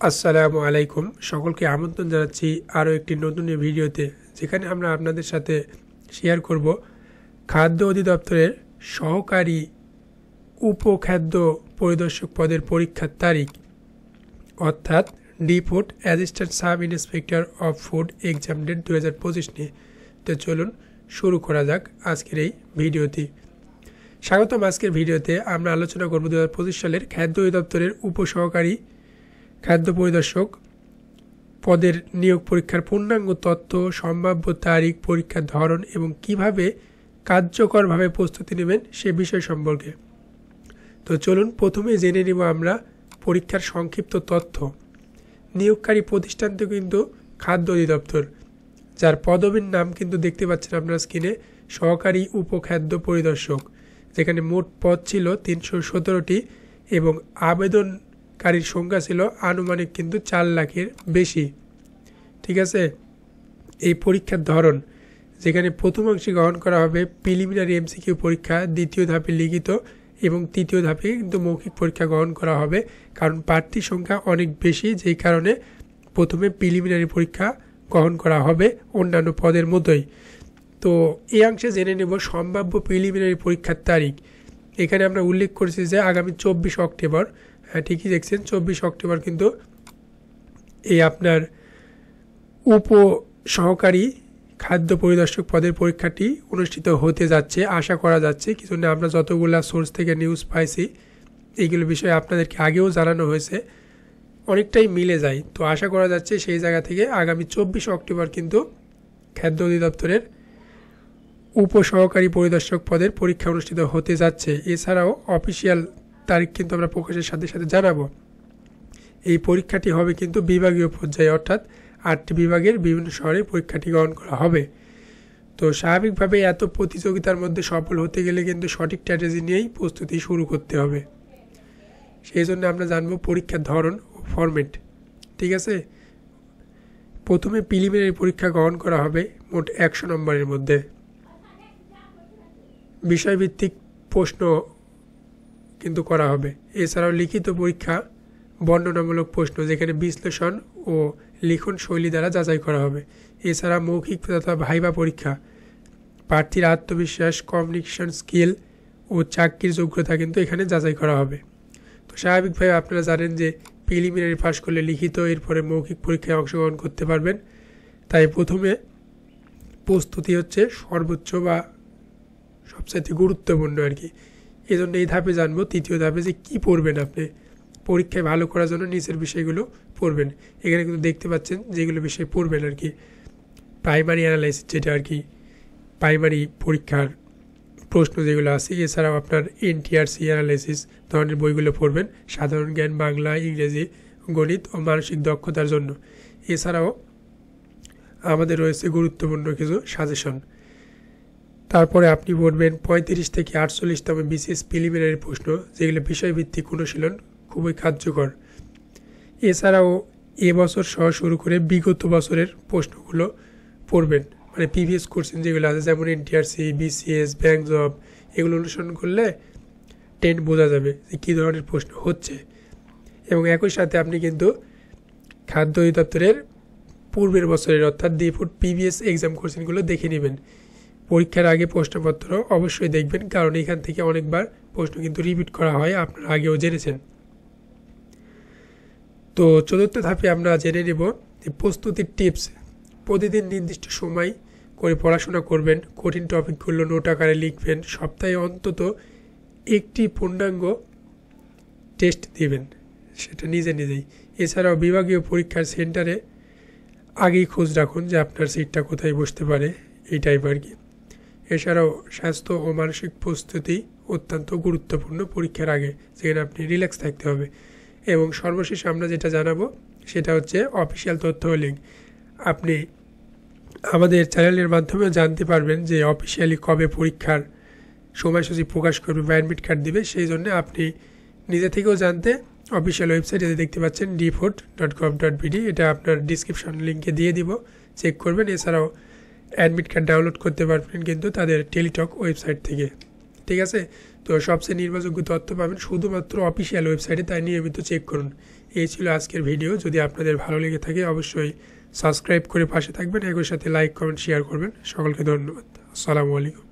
আসসালামু আলাইকুম। সকলকে আমন্ত্রণ জানাচ্ছি আরও একটি নতুন ভিডিওতে, যেখানে আমরা আপনাদের সাথে শেয়ার করব খাদ্য অধিদপ্তরের সহকারী উপখাদ্য পরিদর্শক পদের পরীক্ষার তারিখ, অর্থাৎ deputy assistant sub inspector of food exam date 2025 নিয়ে। তো চলুন শুরু করা যাক আজকের এই ভিডিওটি। স্বাগতম। আজকের ভিডিওতে আমরা আলোচনা করব 2025 সালের খাদ্য অধিদপ্তরের উপসহকারী খাদ্য পরিদর্শক পদের নিয়োগ পরীক্ষার পূর্ণাঙ্গ তথ্য, সম্ভাব্য তারিখ, পরীক্ষার ধরন এবং কিভাবে কার্যকরভাবে প্রস্তুতি নেবেন সে বিষয় সম্পর্কে। তো চলুন প্রথমে জেনে নিব আমরা পরীক্ষার সংক্ষিপ্ত তথ্য। নিয়োগকারী প্রতিষ্ঠানটি কিন্তু খাদ্য অধিদপ্তর, যার পদবীর নাম কিন্তু দেখতে পাচ্ছেন আপনার স্ক্রিনে, সহকারী উপখাদ্য পরিদর্শক, যেখানে মোট পদ ছিল 317টি এবং আবেদনকারীর সংখ্যা ছিল আনুমানিক কিন্তু 4 লাখের বেশি। ঠিক আছে। এই পরীক্ষার ধরন, যেখানে প্রথম অংশে গ্রহণ করা হবে প্রিলিমিনারি এমসিকিউ পরীক্ষা, দ্বিতীয় ধাপে লিখিত এবং তৃতীয় ধাপে কিন্তু মৌখিক পরীক্ষা গ্রহণ করা হবে, কারণ প্রার্থীর সংখ্যা অনেক বেশি, যেই কারণে প্রথমে প্রিলিমিনারি পরীক্ষা গ্রহণ করা হবে অন্যান্য পদের মতোই। তো এই অংশে জেনে নেব সম্ভাব্য প্রিলিমিনারি পরীক্ষার তারিখ। এখানে আমরা উল্লেখ করেছি যে আগামী 24 অক্টোবর, হ্যাঁ ঠিকই দেখছেন, 24 অক্টোবর কিন্তু এই আপনার উপ সহকারী খাদ্য পরিদর্শক পদের পরীক্ষাটি অনুষ্ঠিত হতে যাচ্ছে আশা করা যাচ্ছে। কিছু না, আমরা যতগুলো সোর্স থেকে নিউজ পাইছি এইগুলো বিষয়ে আপনাদেরকে আগেও জানানো হয়েছে, অনেকটাই মিলে যায়। তো আশা করা যাচ্ছে সেই জায়গা থেকে আগামী 24 অক্টোবর কিন্তু খাদ্য অধিদপ্তরের উপসহকারী পরিদর্শক পদের পরীক্ষা অনুষ্ঠিত হতে যাচ্ছে। এছাড়াও অফিসিয়াল তারিখ কিন্তু আমরা প্রকাশের সাথে সাথে জানাবো। এই পরীক্ষাটি হবে কিন্তু বিভাগীয় পর্যায়ে, অর্থাৎ 8টি বিভাগের বিভিন্ন শহরে পরীক্ষাটি গ্রহণ করা হবে। তো স্বাভাবিকভাবে এত প্রতিযোগিতার মধ্যে সফল হতে গেলে কিন্তু সঠিক স্ট্র্যাটেজি নিয়েই প্রস্তুতি শুরু করতে হবে। সেই জন্য আমরা জানবো পরীক্ষার ধরন ও ফরম্যাট। ঠিক আছে। প্রথমে প্রিলিমিনারি পরীক্ষা গ্রহণ করা হবে মোট 100 নম্বরের মধ্যে। বিষয়ভিত্তিক প্রশ্ন কিন্তু করা হবে। এছাড়াও লিখিত পরীক্ষা বর্ণনামূলক প্রশ্ন, যেখানে বিশ্লেষণ ও লিখন শৈলী দ্বারা যাচাই করা হবে। এছাড়া মৌখিক তথা ভাইবা পরীক্ষা, প্রার্থীর আত্মবিশ্বাস, কমিউনিকেশন স্কিল ও চাকরির যোগ্যতা কিন্তু এখানে যাচাই করা হবে। তো স্বাভাবিকভাবে আপনারা জানেন যে প্রিলিমিনারি পাস করলে লিখিত, এরপরে মৌখিক পরীক্ষায় অংশগ্রহণ করতে পারবেন। তাই প্রথমে প্রস্তুতি হচ্ছে সর্বোচ্চ বা সবচাইতে গুরুত্বপূর্ণ আর কি। এই জন্য এই ধাপে জানবো তৃতীয় ধাপে যে কী পড়বেন আপনি পরীক্ষায় ভালো করার জন্য নিচের বিষয়গুলো পড়বেন। এখানে কিন্তু দেখতে পাচ্ছেন যেগুলো বিষয় পড়বেন আর কি। প্রাইমারি অ্যানালাইসিস, যেটা আর কি প্রাইমারি পরীক্ষার প্রশ্ন যেগুলো আছে। এছাড়াও আপনার এনটিআরসি অ্যানালাইসিস ধরনের বইগুলো পড়বেন, সাধারণ জ্ঞান, বাংলা, ইংরেজি, গণিত ও মানসিক দক্ষতার জন্য। এছাড়াও আমাদের রয়েছে গুরুত্বপূর্ণ কিছু সাজেশন। তারপরে আপনি পড়বেন 35 থেকে 48তম বিসিএস প্রিলিমিনারি প্রশ্ন, যেগুলো বিষয়ভিত্তিক অনুশীলন খুবই কার্যকর। এছাড়াও এবছর সহ শুরু করে বিগত বছরের প্রশ্নগুলো পড়বেন, মানে প্রিভিয়াস কোশ্চেন যেগুলো আছে, যেমন এনটিআরসি, বিসিএস, ব্যাংক জব, এগুলো অনুসরণ করলে ট্রেন্ড বোঝা যাবে যে কী ধরনের প্রশ্ন হচ্ছে। এবং একই সাথে আপনি কিন্তু খাদ্য অধিদপ্তরের পূর্বের বছরের, অর্থাৎ ডিপুট প্রিভিয়াস এক্সাম কোশ্চেনগুলো দেখে নেবেন। পরীক্ষার আগে প্রশ্নপত্র অবশ্যই দেখবেন, কারণ এখান থেকে অনেকবার প্রশ্ন কিন্তু রিপিট করা হয়, আপনারা আগেও জেনেছেন। তো চতুর্থ ধাপে আমরা জেনে নেব যে প্রস্তুতির টিপস। প্রতিদিন নির্দিষ্ট সময় করে পড়াশোনা করবেন, কঠিন টপিকগুলো নোট আকারে লিখবেন, সপ্তাহে অন্তত একটি পূর্ণাঙ্গ টেস্ট দিবেন, সেটা নিজেই। এছাড়াও বিভাগীয় পরীক্ষার সেন্টারে আগেই খোঁজ রাখুন যে আপনার সিটটা কোথায় বসতে পারে, এই টাইপ আর কি। এছাড়াও স্বাস্থ্য ও মানসিক প্রস্তুতি অত্যন্ত গুরুত্বপূর্ণ পরীক্ষার আগে, যেখানে আপনি রিল্যাক্স থাকতে হবে। এবং সর্বশেষে আমরা যেটা জানাবো সেটা হচ্ছে অফিসিয়াল তথ্য লিঙ্ক। আপনি আমাদের চ্যানেলের মাধ্যমেও জানতে পারবেন যে অফিসিয়ালি কবে পরীক্ষার সময়সূচি প্রকাশ করবে বা অ্যাডমিট কার্ড দিবে। সেই জন্য আপনি নিজে থেকেও জানতে অফিসিয়াল ওয়েবসাইটে দেখতে পাচ্ছেন diput.gov.bd, এটা আপনার ডিসক্রিপশন লিঙ্কে দিয়ে দিব, চেক করবেন। এছাড়াও অ্যাডমিট কার্ড ডাউনলোড করতে পারবেন কিন্তু তাদের টেলিটক ওয়েবসাইট থেকে। ঠিক আছে। তো সবচেয়ে নির্ভরযোগ্য তথ্য পাবেন শুধুমাত্র অফিসিয়াল ওয়েবসাইটে, তাই নিয়মিত চেক করুন। এই ছিল আজকের ভিডিও। যদি আপনাদের ভালো লেগে থাকে অবশ্যই সাবস্ক্রাইব করে পাশে থাকবেন, একই সাথে লাইক কমেন্ট শেয়ার করবেন। সকলকে ধন্যবাদ। আসসালামু আলাইকুম।